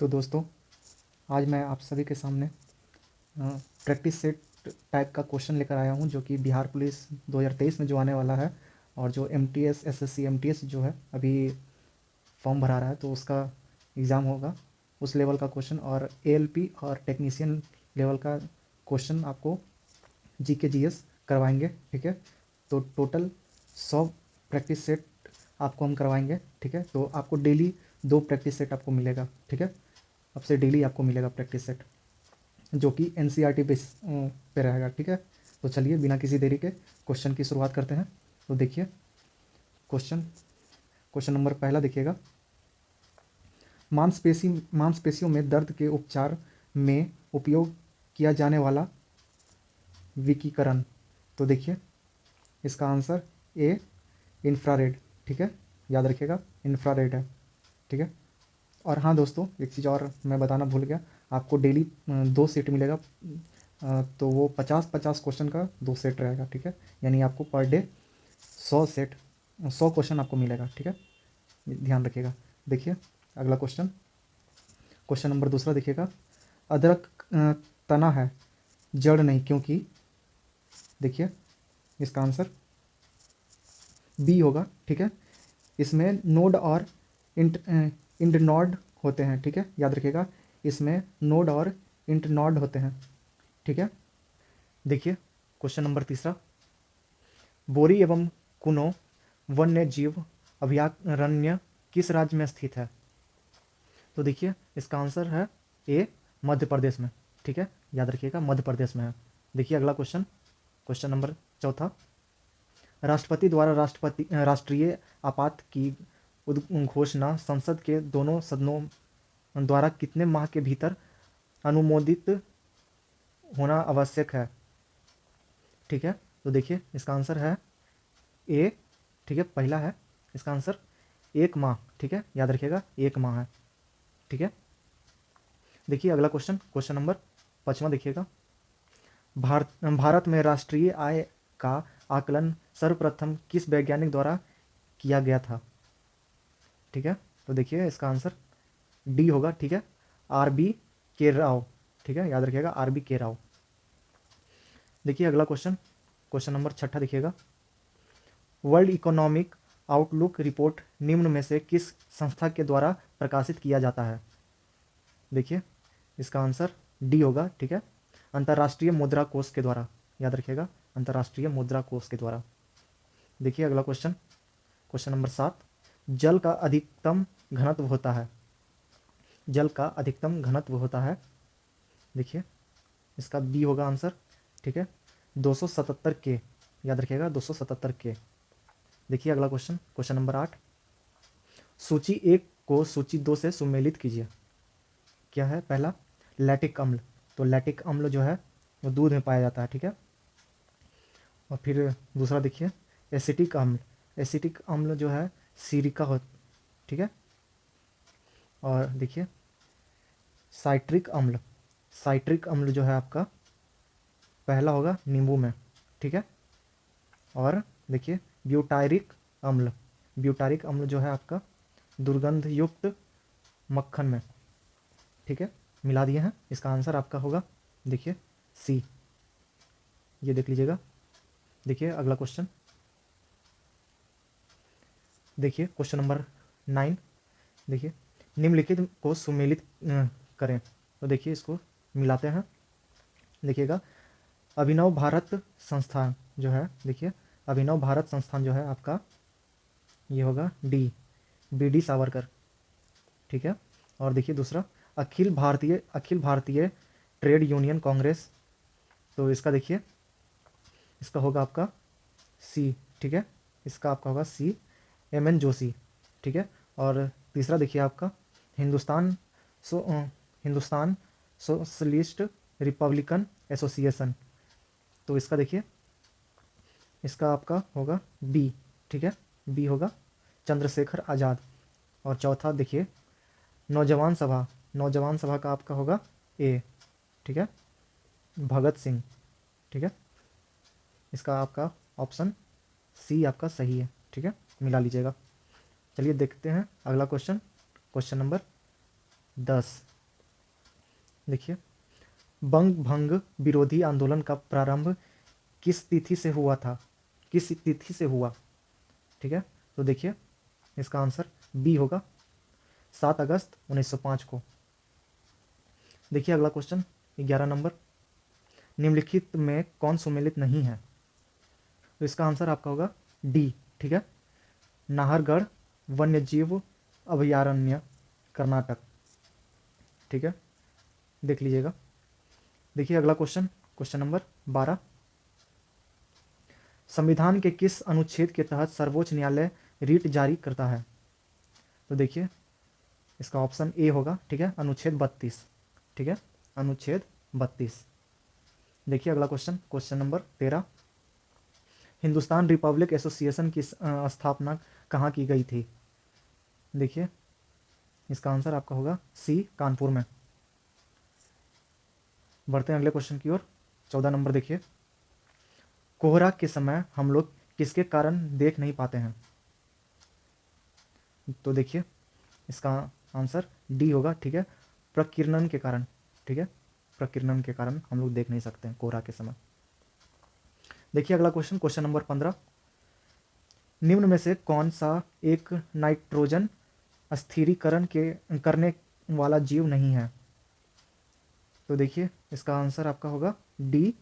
तो दोस्तों, आज मैं आप सभी के सामने प्रैक्टिस सेट टाइप का क्वेश्चन लेकर आया हूं, जो कि बिहार पुलिस 2023 में जो आने वाला है, और जो MTS SSC MTS जो है अभी फॉर्म भरा रहा है, तो उसका एग्ज़ाम होगा। उस लेवल का क्वेश्चन और ALP और टेक्नीशियन लेवल का क्वेश्चन आपको GK GS करवाएंगे। ठीक है, तो टोटल 100 प्रैक्टिस सेट आपको हम करवाएंगे। ठीक है, तो आपको डेली 2 प्रैक्टिस सेट आपको मिलेगा। ठीक है, अब से डेली आपको मिलेगा प्रैक्टिस सेट, जो कि NCERT बेस पे रहेगा। ठीक है, तो चलिए बिना किसी देरी के क्वेश्चन की शुरुआत करते हैं। तो देखिए क्वेश्चन नंबर पहला देखिएगा। मांसपेशियों में दर्द के उपचार में उपयोग किया जाने वाला विकिरण। तो देखिए इसका आंसर ए इंफ्रारेड। ठीक है, याद रखिएगा इंफ्रारेड है। ठीक है, और हाँ दोस्तों, एक चीज़ और मैं बताना भूल गया, आपको डेली 2 सेट मिलेगा। तो वो 50-50 क्वेश्चन का 2 सेट रहेगा। ठीक है, यानी आपको पर डे 100 क्वेश्चन आपको मिलेगा। ठीक है, ध्यान रखिएगा। देखिए अगला क्वेश्चन नंबर दूसरा देखिएगा। अदरक तना है, जड़ नहीं, क्योंकि देखिए इसका आंसर बी होगा। ठीक है, इसमें नोड और इंटनॉड होते हैं। ठीक है, याद रखिएगा, इसमें नोड और इंटनॉड होते हैं। ठीक है, देखिए क्वेश्चन नंबर तीसरा। बोरी एवं कुनो वन्य जीव अभयारण्य किस राज्य में स्थित है? तो देखिए इसका आंसर है ए मध्य प्रदेश में। ठीक है, याद रखिएगा मध्य प्रदेश में है। देखिए अगला क्वेश्चन नंबर चौथा। राष्ट्रपति द्वारा राष्ट्रीय आपात की घोषणा संसद के दोनों सदनों द्वारा कितने माह के भीतर अनुमोदित होना आवश्यक है? ठीक है, तो देखिए इसका आंसर है ए। ठीक है, पहला है इसका आंसर 1 माह। ठीक है, याद रखिएगा 1 माह है। ठीक है, देखिए अगला क्वेश्चन नंबर 5वां देखिएगा। भारत में राष्ट्रीय आय का आकलन सर्वप्रथम किस वैज्ञानिक द्वारा किया गया था? ठीक है, तो देखिए इसका आंसर डी होगा। ठीक है, RB के राव। ठीक है, याद रखिएगा RB के राव। देखिए अगला क्वेश्चन नंबर 6 देखिएगा। वर्ल्ड इकोनॉमिक आउटलुक रिपोर्ट निम्न में से किस संस्था के द्वारा प्रकाशित किया जाता है? देखिए इसका आंसर डी होगा। ठीक है, अंतर्राष्ट्रीय मुद्रा कोष के द्वारा। याद रखिएगा अंतर्राष्ट्रीय मुद्रा कोष के द्वारा। देखिए अगला क्वेश्चन नंबर 7। जल का अधिकतम घनत्व होता है? जल का अधिकतम घनत्व होता है, देखिए इसका बी होगा आंसर। ठीक है, 277 के। याद रखिएगा 277 के। देखिए अगला क्वेश्चन नंबर 8। सूची 1 को सूची 2 से सुमेलित कीजिए। क्या है? पहला लैक्टिक अम्ल। तो लैक्टिक अम्ल जो है वो दूध में पाया जाता है। ठीक है, और फिर दूसरा देखिए एसिटिक अम्ल। एसिटिक अम्ल जो है सिरिका हो। ठीक है, और देखिए साइट्रिक अम्ल। साइट्रिक अम्ल जो है आपका पहला होगा नींबू में। ठीक है, और देखिए ब्यूटायरिक अम्ल। ब्यूटारिक अम्ल जो है आपका दुर्गंध युक्त मक्खन में। ठीक है, मिला दिए हैं। इसका आंसर आपका होगा देखिए सी। ये देख लीजिएगा। देखिए अगला देखिए क्वेश्चन नंबर 9। देखिए निम्नलिखित को सुमेलित करें। तो देखिए इसको मिलाते हैं। देखिएगा अभिनव भारत संस्थान जो है, देखिए अभिनव भारत संस्थान जो है आपका ये होगा डी, BD सावरकर। ठीक है, और देखिए दूसरा अखिल भारतीय ट्रेड यूनियन कांग्रेस। तो इसका देखिए इसका होगा आपका सी। ठीक है, इसका आपका होगा सी, MN जोशी। ठीक है, और तीसरा देखिए आपका Hindustan Hindustan socialist Republican association. तो इसका देखिए इसका आपका होगा बी। ठीक है, बी होगा चंद्रशेखर आज़ाद। और चौथा देखिए नौजवान सभा। नौजवान सभा का आपका होगा ए। ठीक है, भगत सिंह। ठीक है, इसका आपका ऑप्शन सी आपका सही है। ठीक है, मिला लीजिएगा। चलिए देखते हैं अगला क्वेश्चन नंबर 10। देखिए, बंग भंग विरोधी आंदोलन का प्रारंभ किस तिथि से हुआ था, किस तिथि से हुआ? ठीक है, तो देखिए इसका आंसर बी होगा, 7 अगस्त 1905 को। देखिए अगला क्वेश्चन 11 नंबर, निम्नलिखित में कौन सुमेलित नहीं है? तो इसका आंसर आपका होगा डी। ठीक है, नाहरगढ़ वन्य जीव अभयारण्य, कर्नाटक। ठीक है, देख लीजिएगा। देखिए अगला क्वेश्चन, क्वेश्चन नंबर 12, संविधान के किस अनुच्छेद के तहत सर्वोच्च न्यायालय रीट जारी करता है? तो देखिए इसका ऑप्शन ए होगा। ठीक है, अनुच्छेद 32। ठीक है, अनुच्छेद 32। देखिए अगला question, question number 13, Hindustan Republic association की स्थापना कहाँ की गई थी? देखिए इसका आंसर आपका होगा सी, कानपुर में। बढ़ते हैं अगले क्वेश्चन की ओर। 14 नंबर देखिए, कोहरा के समय हम लोग किसके कारण देख नहीं पाते हैं? तो देखिए इसका आंसर डी होगा। ठीक है, प्रकिरणन के कारण। ठीक है, प्रकिरणन के कारण हम लोग देख नहीं सकते हैं कोहरा के समय। देखिए अगला क्वेश्चन, क्वेश्चन नंबर 15, निम्न में से कौन सा एक नाइट्रोजन अस्थिरीकरण के करने वाला जीव नहीं है? तो देखिए इसका आंसर आपका होगा डी,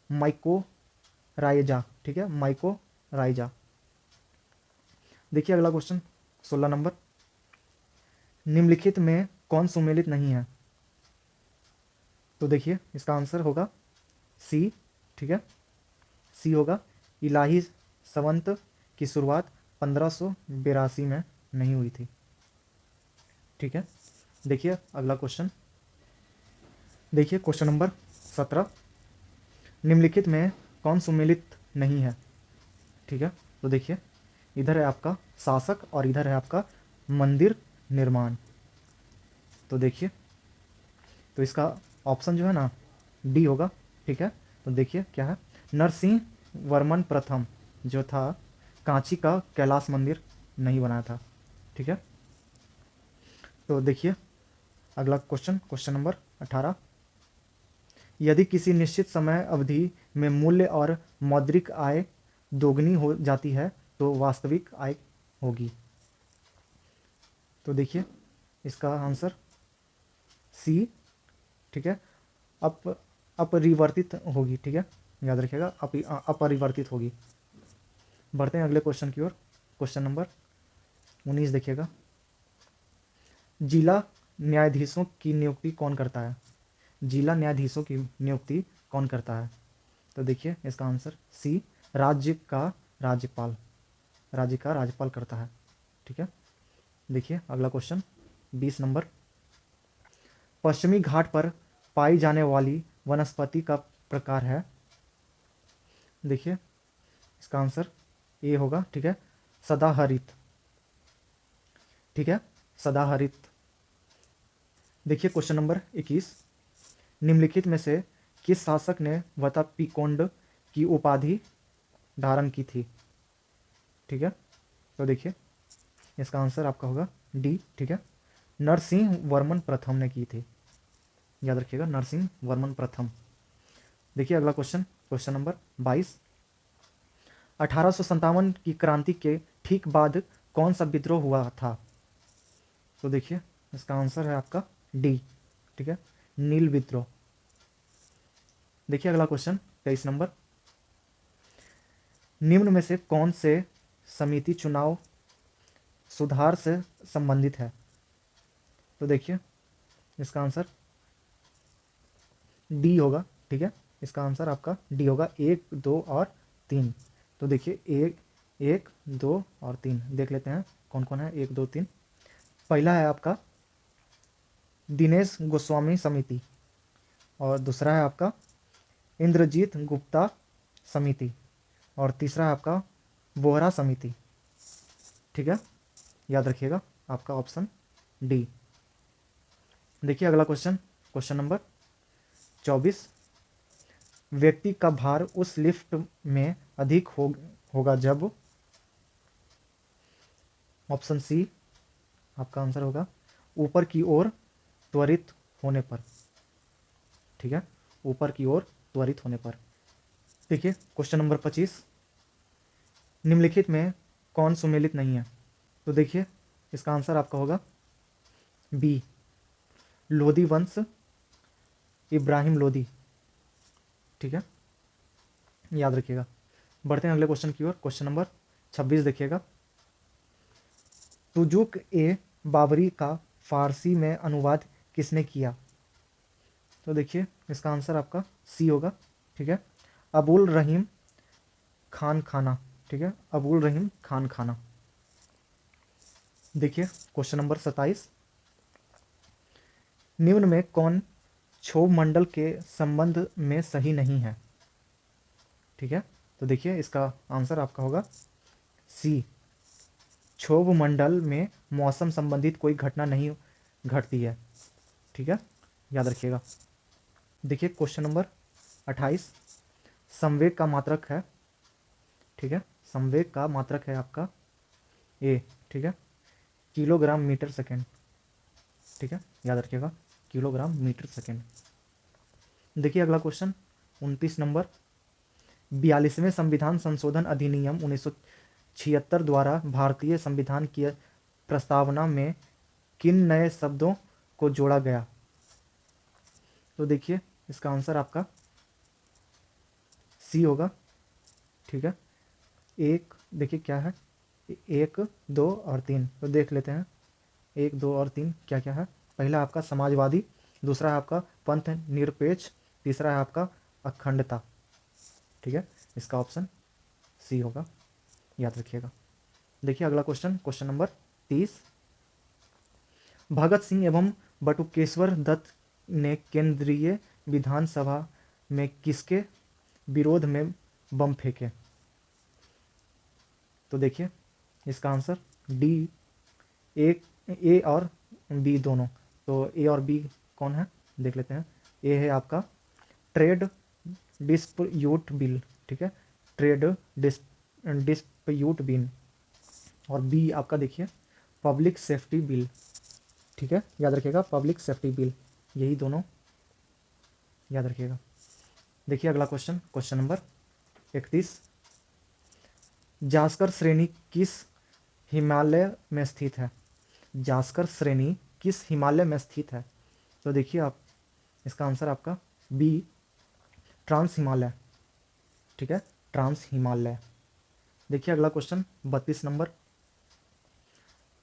माइकोराइजा। ठीक है, माइकोराइजा। देखिए अगला क्वेश्चन 16 नंबर, निम्नलिखित में कौन सुमेलित नहीं है? तो देखिए इसका आंसर होगा सी। ठीक है, सी होगा, इलाही संवत की शुरुआत 1582 में नहीं हुई थी। ठीक है, देखिए अगला क्वेश्चन, देखिए क्वेश्चन नंबर 17, निम्नलिखित में कौन सुमेलित नहीं है? ठीक है, तो देखिए इधर है आपका शासक और इधर है आपका मंदिर निर्माण। तो देखिए, तो इसका ऑप्शन जो है ना डी होगा। ठीक है, तो देखिए क्या है, नरसिंह वर्मन प्रथम जो था, कांची का कैलाश मंदिर नहीं बनाया था। ठीक है, तो देखिए अगला क्वेश्चन, क्वेश्चन नंबर 18, यदि किसी निश्चित समय अवधि में मूल्य और मौद्रिक आय दोगुनी हो जाती है तो वास्तविक आय होगी? तो देखिए इसका आंसर सी। ठीक है, अप अपरिवर्तित होगी। ठीक है, याद रखिएगा, अपरिवर्तित होगी। बढ़ते हैं अगले क्वेश्चन की ओर, क्वेश्चन नंबर 19 देखिएगा, जिला न्यायाधीशों की नियुक्ति कौन करता है? जिला न्यायाधीशों की नियुक्ति कौन करता है? तो देखिए इसका आंसर सी, राज्य का राज्यपाल, राज्य का राज्यपाल करता है। ठीक है, देखिए अगला क्वेश्चन 20 नंबर, पश्चिमी घाट पर पाई जाने वाली वनस्पति का प्रकार है? देखिए इसका आंसर ए होगा। ठीक है, सदाहरित। ठीक है, सदाहरित। देखिए क्वेश्चन नंबर 21, निम्नलिखित में से किस शासक ने वतापीकोंड की उपाधि धारण की थी? ठीक है, तो देखिए इसका आंसर आपका होगा डी। ठीक है, नरसिंह वर्मन प्रथम ने की थी, याद रखिएगा, नरसिंह वर्मन प्रथम। देखिए अगला क्वेश्चन, क्वेश्चन नंबर 22, 1857 की क्रांति के ठीक बाद कौन सा विद्रोह हुआ था? तो देखिए इसका आंसर है आपका डी। ठीक है, नील विद्रोह। देखिए अगला क्वेश्चन 23 नंबर, निम्न में से कौन से समिति चुनाव सुधार से संबंधित है? तो देखिए इसका आंसर डी होगा। ठीक है, इसका आंसर आपका डी होगा, 1, 2 और 3। तो देखिए 1, 2 और 3 देख लेते हैं कौन कौन है। 1, 2, 3, पहला है आपका दिनेश गोस्वामी समिति, और दूसरा है आपका इंद्रजीत गुप्ता समिति, और तीसरा है आपका वोहरा समिति। ठीक है, याद रखिएगा आपका ऑप्शन डी। देखिए अगला क्वेश्चन, क्वेश्चन नंबर 24, व्यक्ति का भार उस लिफ्ट में अधिक होगा जब? ऑप्शन सी आपका आंसर होगा ऊपर की ओर त्वरित होने पर। ठीक है, ऊपर की ओर त्वरित होने पर। देखिए क्वेश्चन नंबर 25, निम्नलिखित में कौन सुमेलित नहीं है? तो देखिए इसका आंसर आपका होगा बी, लोधी वंश, इब्राहिम लोधी। ठीक है, याद रखिएगा। बढ़ते हैं अगले क्वेश्चन की ओर। क्वेश्चन नंबर 26 देखिएगा, तुजुक ए बाबरी का फारसी में अनुवाद किसने किया? तो देखिए इसका आंसर आपका सी होगा। ठीक है, अबुल रहीम खान खाना। ठीक है, अबुल रहीम खान खाना। देखिए क्वेश्चन नंबर 27, निम्न में कौन क्षोभ मंडल के संबंध में सही नहीं है? ठीक है, तो देखिए इसका आंसर आपका होगा सी, क्षोभ मंडल में मौसम संबंधित कोई घटना नहीं घटती है। ठीक है, याद रखिएगा। देखिए क्वेश्चन नंबर 28, संवेग का मात्रक है। ठीक है, संवेग का मात्रक है आपका ए। ठीक है, किलोग्राम मीटर सेकेंड। ठीक है, याद रखिएगा, किलोग्राम मीटर सेकेंड। देखिए अगला क्वेश्चन 29 नंबर, 42वें संविधान संशोधन अधिनियम 1976 द्वारा भारतीय संविधान की प्रस्तावना में किन नए शब्दों को जोड़ा गया? तो देखिए इसका आंसर आपका सी होगा। ठीक है, एक देखिए क्या है, 1 2 और 3, तो देख लेते हैं 1 2 और 3 क्या क्या है। पहला आपका समाजवादी, दूसरा है आपका पंथ निरपेक्ष, तीसरा है आपका अखंडता। ठीक है, इसका ऑप्शन सी होगा, याद रखिएगा। देखिए अगला question, question number 30, Bhagat Singh एवं बटुकेश्वर दत्त ने केंद्रीय विधानसभा में किसके विरोध में बम फेंके? तो देखिए इसका आंसर डी, ए और बी दोनों। तो ए और बी कौन है देख लेते हैं। ए है आपका ट्रेड डिस्प्यूट बिल। ठीक है, ट्रेड डिस्प्यूट बिल। और बी आपका देखिए पब्लिक सेफ्टी बिल। ठीक है, याद रखिएगा, पब्लिक सेफ्टी बिल, यही दोनों याद रखिएगा। देखिए अगला क्वेश्चन, क्वेश्चन नंबर 31, जास्कर श्रेणी किस हिमालय में स्थित है? जास्कर श्रेणी किस हिमालय में स्थित है? तो देखिए आप इसका आंसर आपका बी, ट्रांस हिमालय। ठीक है, ट्रांस हिमालय। देखिए अगला क्वेश्चन 32 नंबर,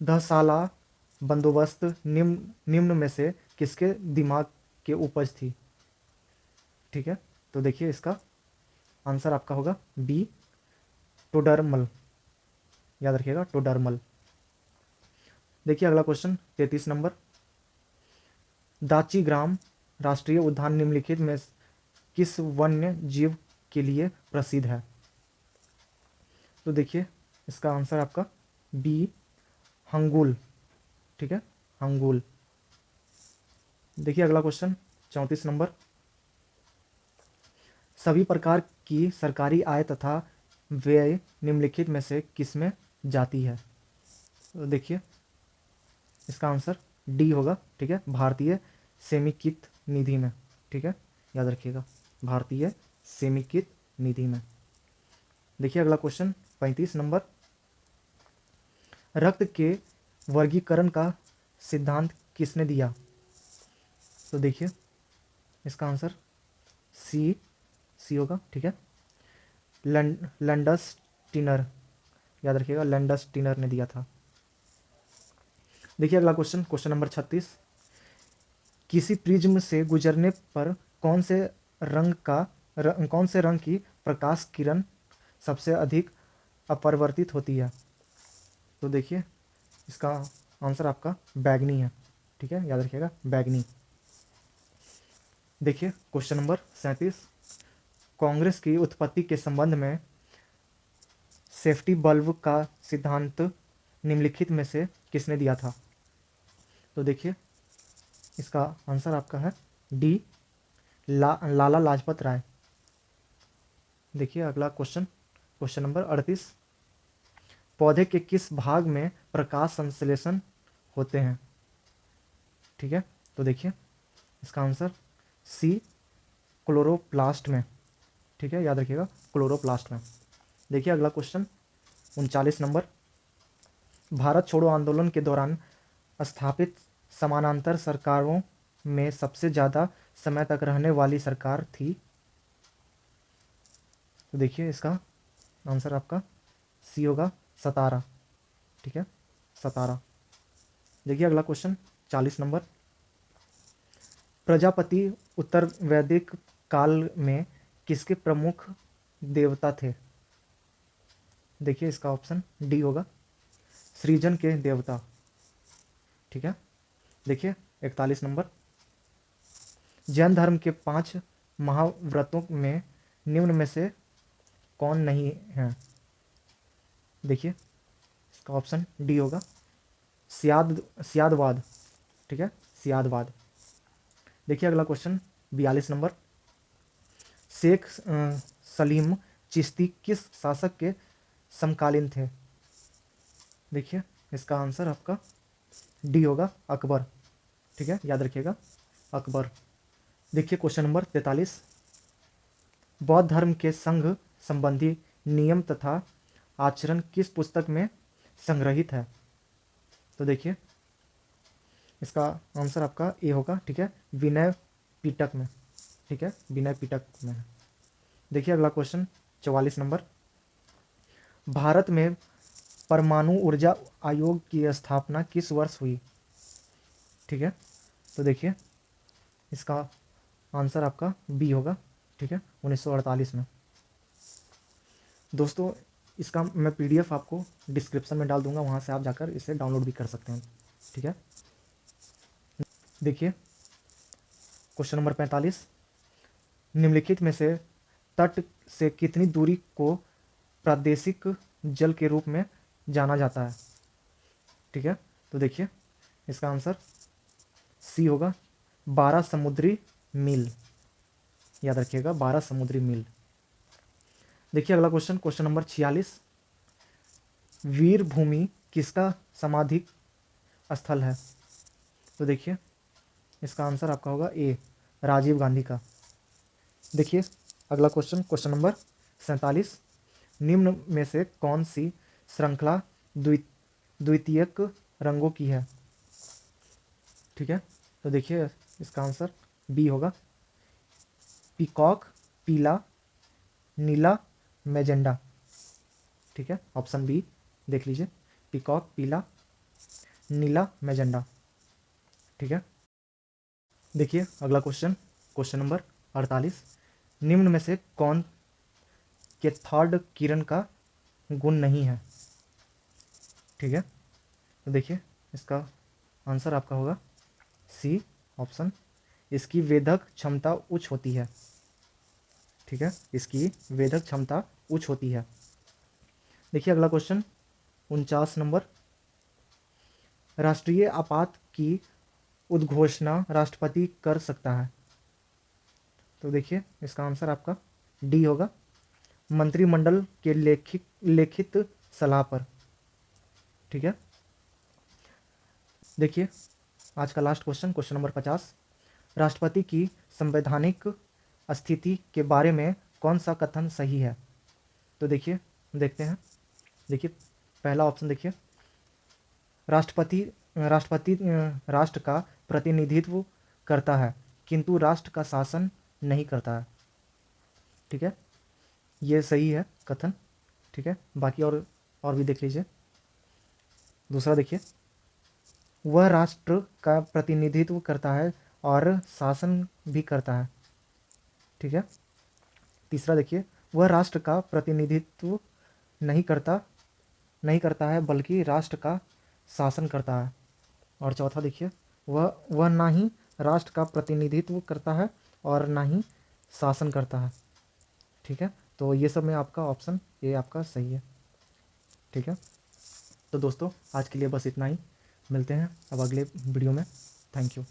दहसाला बंदोबस्त निम्न में से किसके दिमाग के उपज थी? ठीक है, तो देखिए इसका आंसर आपका होगा बी, टोडरमल। याद रखिएगा, टोडरमल। देखिए अगला क्वेश्चन 33 नंबर, दाची ग्राम राष्ट्रीय उद्यान निम्नलिखित में किस वन्य जीव के लिए प्रसिद्ध है? तो देखिए इसका आंसर आपका बी, हंगुल। ठीक है, हंगुल। देखिए अगला क्वेश्चन 34 नंबर, सभी प्रकार की सरकारी आय तथा व्यय निम्नलिखित में से किसमें जाती है? तो देखिए इसका आंसर डी होगा। ठीक है, भारतीय समेकित निधि में। ठीक है, याद रखिएगा, भारतीय समेकित निधि में। देखिए अगला क्वेश्चन 35 नंबर, रक्त के वर्गीकरण का सिद्धांत किसने दिया? तो देखिए इसका आंसर सी होगा। ठीक है, लैंडस टिनर। याद रखिएगा, लैंडस टिनर ने दिया था। देखिए अगला क्वेश्चन, क्वेश्चन नंबर 36, किसी प्रिज्म से गुजरने पर कौन से रंग की प्रकाश किरण सबसे अधिक अपरिवर्तित होती है? तो देखिए इसका आंसर आपका बैगनी है। ठीक है, याद रखिएगा, बैगनी। देखिए क्वेश्चन नंबर 37, कांग्रेस की उत्पत्ति के संबंध में सेफ्टी बल्ब का सिद्धांत निम्नलिखित में से किसने दिया था? तो देखिए इसका आंसर आपका है डी, लाला लाजपत राय। देखिए अगला क्वेश्चन, क्वेश्चन नंबर 38, पौधे के किस भाग में प्रकाश संश्लेषण होते हैं? ठीक है, तो देखिए इसका आंसर सी, क्लोरोप्लास्ट में, ठीक है, याद रखिएगा, क्लोरोप्लास्ट में। देखिए अगला क्वेश्चन 39 नंबर, भारत छोड़ो आंदोलन के दौरान स्थापित समानांतर सरकारों में सबसे ज़्यादा समय तक रहने वाली सरकार थी। तो देखिए इसका आंसर आपका सी होगा, 17, ठीक है, 17। देखिए अगला क्वेश्चन 40 नंबर, प्रजापति उत्तर वैदिक काल में किसके प्रमुख देवता थे। देखिए इसका ऑप्शन डी होगा, सृजन के देवता, ठीक है। देखिए 41 नंबर, जैन धर्म के 5 महाव्रतों में निम्न में से कौन नहीं है। देखिए इसका ऑप्शन डी होगा, सियादवाद, ठीक है, सियादवाद। देखिए अगला क्वेश्चन 42 नंबर, शेख सलीम चिश्ती किस शासक के समकालीन थे। देखिए इसका आंसर आपका डी होगा, अकबर, ठीक है, याद रखिएगा, अकबर। देखिए क्वेश्चन नंबर 43, बौद्ध धर्म के संघ संबंधी नियम तथा आचरण किस पुस्तक में संग्रहित है। तो देखिए इसका आंसर आपका ए होगा, ठीक है, विनय पिटक में, ठीक है, विनय पिटक में। देखिए अगला क्वेश्चन 44 नंबर, भारत में परमाणु ऊर्जा आयोग की स्थापना किस वर्ष हुई। ठीक है, तो देखिए इसका आंसर आपका बी होगा, ठीक है, 1948 में। दोस्तों इसका मैं पीडीएफ आपको डिस्क्रिप्शन में डाल दूंगा, वहाँ से आप जाकर इसे डाउनलोड भी कर सकते हैं, ठीक है। देखिए क्वेश्चन नंबर 45, निम्नलिखित में से तट से कितनी दूरी को प्रादेशिक जल के रूप में जाना जाता है। ठीक है, तो देखिए इसका आंसर सी होगा, 12 समुद्री मील, याद रखिएगा, 12 समुद्री मील। देखिए अगला क्वेश्चन, क्वेश्चन नंबर 46, वीर भूमि किसका समाधि स्थल है। तो देखिए इसका आंसर आपका होगा ए, राजीव गांधी का। देखिए अगला क्वेश्चन, क्वेश्चन नंबर 47, निम्न में से कौन सी श्रृंखला द्वितीयक रंगों की है। ठीक है, तो देखिए इसका आंसर बी होगा, पीकॉक, पीला, नीला, मैजेंडा। ठीक है, ऑप्शन बी देख लीजिए, पीकॉक, पीला, नीला, मैजेंडा। ठीक है, देखिए अगला क्वेश्चन, क्वेश्चन नंबर 48, निम्न में से कौन के थर्ड किरण का गुण नहीं है। ठीक है, तो देखिए इसका आंसर आपका होगा सी ऑप्शन, इसकी वेधक क्षमता उच्च होती है। ठीक है, इसकी वेधक क्षमता उच्च होती है। देखिए अगला क्वेश्चन 49 नंबर, राष्ट्रीय आपात की उद्घोषणा राष्ट्रपति कर सकता है। तो देखिए इसका आंसर आपका डी होगा, मंत्रिमंडल के लिखित सलाह पर। ठीक है, देखिए आज का लास्ट क्वेश्चन, क्वेश्चन नंबर 50, राष्ट्रपति की संवैधानिक स्थिति के बारे में कौन सा कथन सही है। तो देखिए देखते हैं, देखिए पहला ऑप्शन देखिए, राष्ट्रपति राष्ट्र का प्रतिनिधित्व करता है किंतु राष्ट्र का शासन नहीं करता है। ठीक है, ये सही है कथन। ठीक है, बाकी और भी देख लीजिए। दूसरा देखिए, वह राष्ट्र का प्रतिनिधित्व करता है और शासन भी करता है। ठीक है, तीसरा देखिए, वह राष्ट्र का प्रतिनिधित्व नहीं करता है बल्कि राष्ट्र का शासन करता है। और चौथा देखिए, वह ना ही राष्ट्र का प्रतिनिधित्व करता है और ना ही शासन करता है। ठीक है, तो ये सब में आपका ऑप्शन ए आपका सही है। ठीक है, तो दोस्तों आज के लिए बस इतना ही, मिलते हैं अब अगले वीडियो में। Thank you.